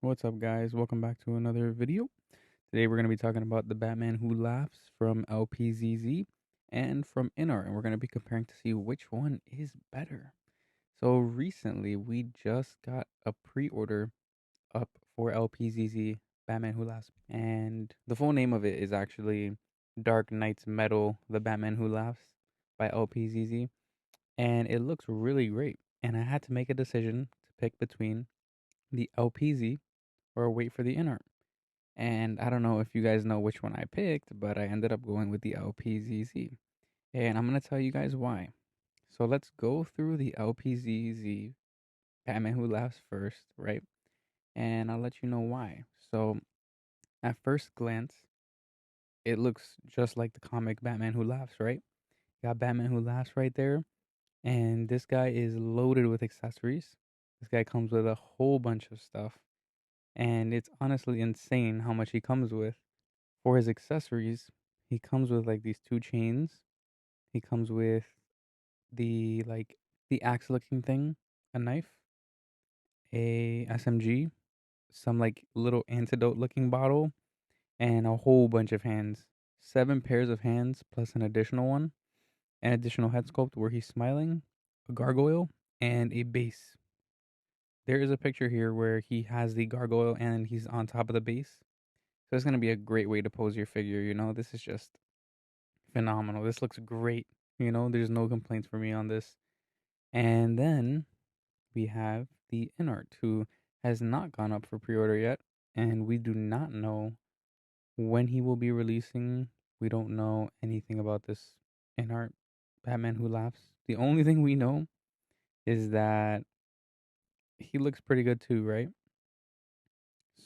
What's up, guys? Welcome back to another video. Today, we're going to be talking about the Batman Who Laughs from LPZZ and from INART, and we're going to be comparing to see which one is better. So, recently, we just got a pre order up for LPZZ Batman Who Laughs, and the full name of it is actually Dark Knight's Metal The Batman Who Laughs by LPZZ, and it looks really great. And I had to make a decision to pick between the LPZ or wait for the INART. And I don't know if you guys know which one I picked, but I ended up going with the LPZZ. And I'm going to tell you guys why. So let's go through the LPZZ Batman Who Laughs first, right? And I'll let you know why. So at first glance, it looks just like the comic Batman Who Laughs, right? You got Batman Who Laughs right there. And this guy is loaded with accessories. This guy comes with a whole bunch of stuff. And it's honestly insane how much he comes with. For his accessories, he comes with like these two chains. He comes with the the axe looking thing, a knife, a SMG, some like little antidote looking bottle, and a whole bunch of hands. 7 pairs of hands plus an additional one, an additional head sculpt where he's smiling, a gargoyle, and a base. There is a picture here where he has the gargoyle and he's on top of the base. So it's gonna be a great way to pose your figure, This is just phenomenal. This looks great. There's no complaints for me on this. And then we have the InArt, who has not gone up for pre-order yet, and we do not know when he will be releasing. We don't know anything about this InArt Batman Who Laughs. The only thing we know is that he looks pretty good too, right?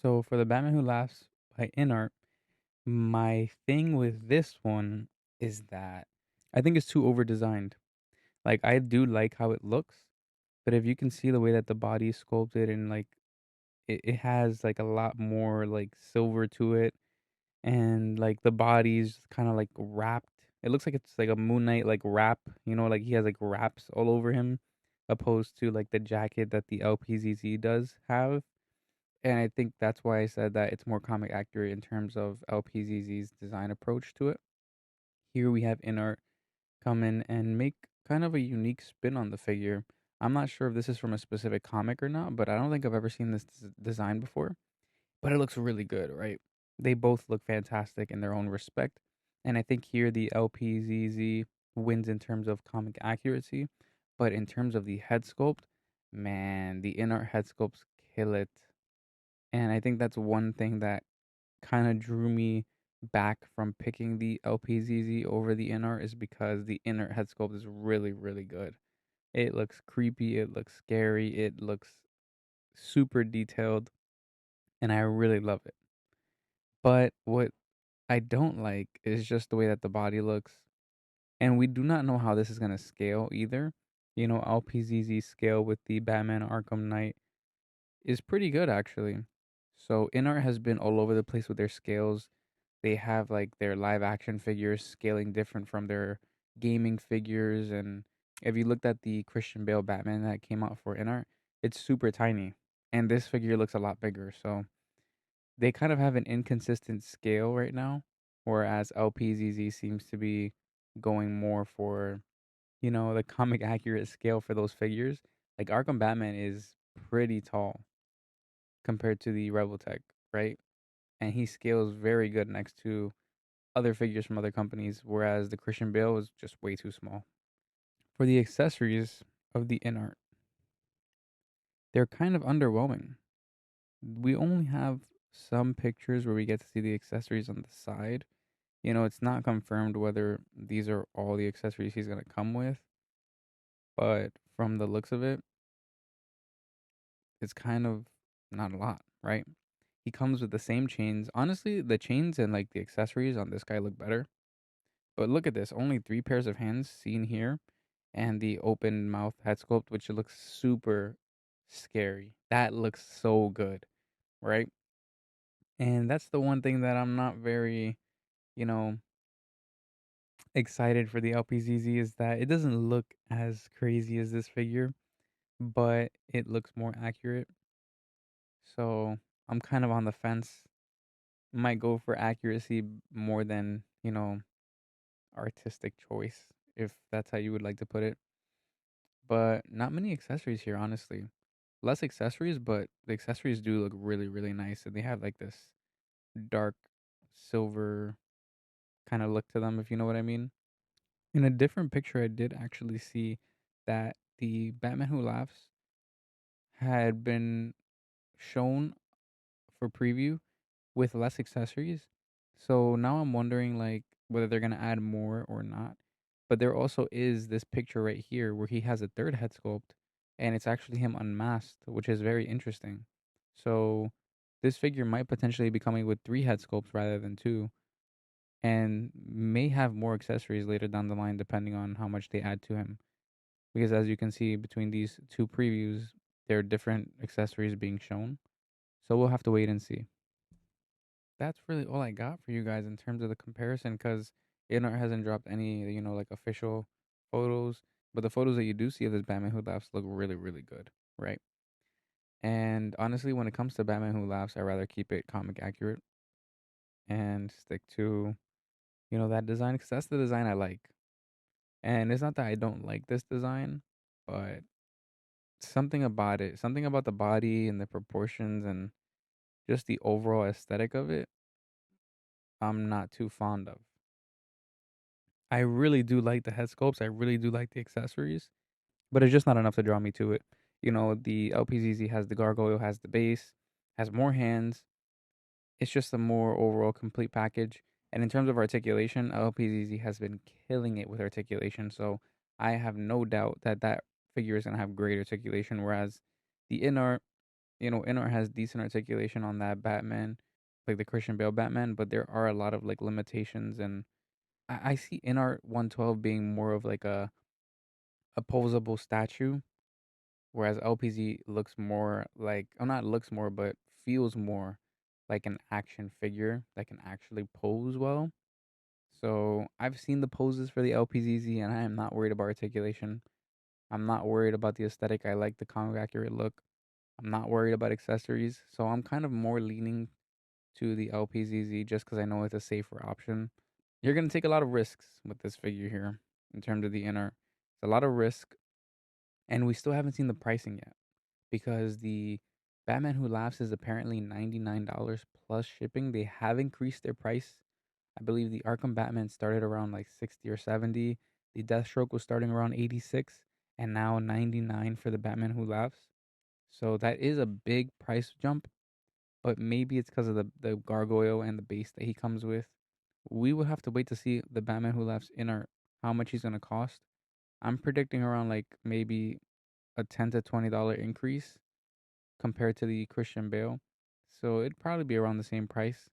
So for the Batman Who Laughs by InArt, my thing with this one is that I think it's too over designed. Like, I do like how it looks, but if you can see the way that the body is sculpted and like it has like a lot more like silver to it, and like the body's kind of like wrapped. It looks like it's like a Moon Knight like wrap, like he has like wraps all over him, opposed to like the jacket that the LPZZ does have. And I think that's why I said that it's more comic accurate in terms of LPZZ's design approach to it. Here we have InArt come in and make kind of a unique spin on the figure. I'm not sure if this is from a specific comic or not, but I don't think I've ever seen this design before. But it looks really good, right? They both look fantastic in their own respect. And I think here the LPZZ wins in terms of comic accuracy, but in terms of the head sculpt, man, the InArt head sculpts kill it. And I think that's one thing that kind of drew me back from picking the LPZZ over the InArt is because the InArt head sculpt is really, really good. It looks creepy, it looks scary, it looks super detailed, and I really love it. But what I don't like is just the way that the body looks. And we do not know how this is going to scale either. LPZZ scale with the Batman Arkham Knight is pretty good actually. So InArt has been all over the place with their scales. They have like their live action figures scaling different from their gaming figures, and if you looked at the Christian Bale Batman that came out for InArt, it's super tiny. And this figure looks a lot bigger. So they kind of have an inconsistent scale right now, whereas LPZZ seems to be going more for, the comic accurate scale for those figures. Like Arkham Batman is pretty tall compared to the Rebel Tech, right? And he scales very good next to other figures from other companies, whereas the Christian Bale is just way too small. For the accessories of the InArt, they're kind of underwhelming. We only have some pictures where we get to see the accessories on the side. It's not confirmed whether these are all the accessories he's going to come with, but from the looks of it, it's kind of not a lot, right? He comes with the same chains. Honestly, the chains and like the accessories on this guy look better. But look at this, only 3 pairs of hands seen here, and the open mouth head sculpt, which looks super scary. That looks so good, right? And that's the one thing that I'm not very, you know, excited for the LPZZ is that it doesn't look as crazy as this figure, but it looks more accurate. So I'm kind of on the fence. Might go for accuracy more than, artistic choice, if that's how you would like to put it. But not many accessories here, honestly. Less accessories, but the accessories do look really, really nice. And they have like this dark silver kind of look to them, if you know what I mean. In a different picture, I did actually see that the Batman Who Laughs had been shown for preview with less accessories. So now I'm wondering like whether they're gonna add more or not. But there also is this picture right here where he has a third head sculpt and it's actually him unmasked, which is very interesting. So this figure might potentially be coming with three head sculpts rather than two, and may have more accessories later down the line depending on how much they add to him. Because as you can see between these two previews, there are different accessories being shown. So we'll have to wait and see. That's really all I got for you guys in terms of the comparison, because INART hasn't dropped any, like official photos. But the photos that you do see of this Batman Who Laughs look really, really good, right? And honestly, when it comes to Batman Who Laughs, I rather keep it comic accurate and stick to, that design, because that's the design I like. And it's not that I don't like this design, but something about it, something about the body and the proportions and just the overall aesthetic of it, I'm not too fond of. I really do like the head sculpts. I really do like the accessories, but it's just not enough to draw me to it. The LPZZ has the gargoyle, has the base, has more hands. It's just a more overall complete package. And in terms of articulation, LPZZ has been killing it with articulation. So I have no doubt that that figure is going to have great articulation. Whereas the InArt, InArt has decent articulation on that Batman, like the Christian Bale Batman, but there are a lot of like limitations. And I see InArt 112 being more of like a opposable statue, whereas LPZ looks more like, oh, not looks more, but feels more like an action figure that can actually pose well. So I've seen the poses for the LPZZ, and I am not worried about articulation. I'm not worried about the aesthetic. I like the comic accurate look. I'm not worried about accessories. So I'm kind of more leaning to the LPZZ just because I know it's a safer option. You're going to take a lot of risks with this figure here in terms of the inner. It's a lot of risk, and we still haven't seen the pricing yet because the Batman Who Laughs is apparently $99 plus shipping. They have increased their price. I believe the Arkham Batman started around like 60 or 70. The Deathstroke was starting around 86 and now 99 for the Batman Who Laughs. So that is a big price jump, but maybe it's because of the gargoyle and the base that he comes with. We will have to wait to see the Batman Who Laughs inner how much he's gonna cost. I'm predicting around like maybe a $10 to $20 increase compared to the Christian Bale. So it'd probably be around the same price.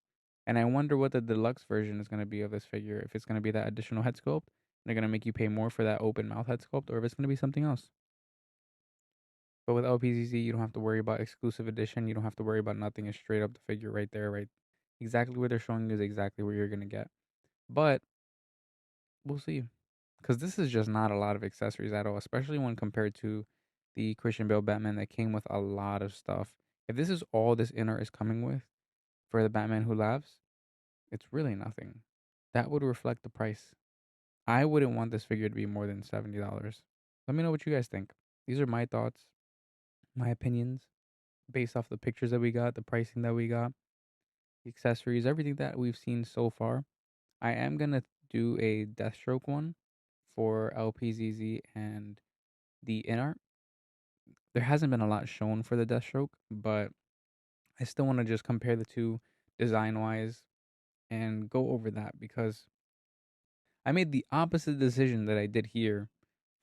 And I wonder what the deluxe version is gonna be of this figure. If it's gonna be that additional head sculpt, they're gonna make you pay more for that open mouth head sculpt, or if it's gonna be something else. But with LPZZ, you don't have to worry about exclusive edition. You don't have to worry about nothing. It's straight up the figure right there, right? Exactly what they're showing you is exactly what you're gonna get. But we'll see, because this is just not a lot of accessories at all, especially when compared to the Christian Bale Batman that came with a lot of stuff. If this is all this inner is coming with for the Batman Who Laughs, it's really nothing. That would reflect the price. I wouldn't want this figure to be more than $70. Let me know what you guys think. These are my thoughts, my opinions, based off the pictures that we got, the pricing that we got, the accessories, everything that we've seen so far. I am gonna do a Deathstroke one for LPZZ and the InArt. There hasn't been a lot shown for the Deathstroke, but I still want to just compare the two design wise and go over that because I made the opposite decision that I did here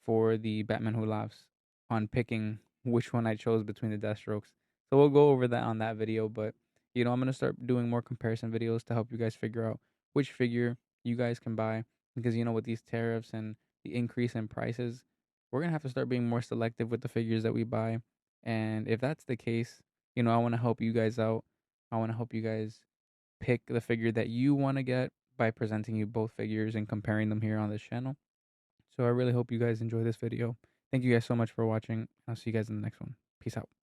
for the Batman Who Laughs on picking which one I chose between the Deathstrokes. So we'll go over that on that video, but I'm gonna start doing more comparison videos to help you guys figure out which figure you guys can buy, because with these tariffs and the increase in prices, we're gonna have to start being more selective with the figures that we buy. And if that's the case, I want to help you guys out. I want to help you guys pick the figure that you want to get by presenting you both figures and comparing them here on this channel. So I really hope you guys enjoy this video. Thank you guys so much for watching. I'll see you guys in the next one. Peace out.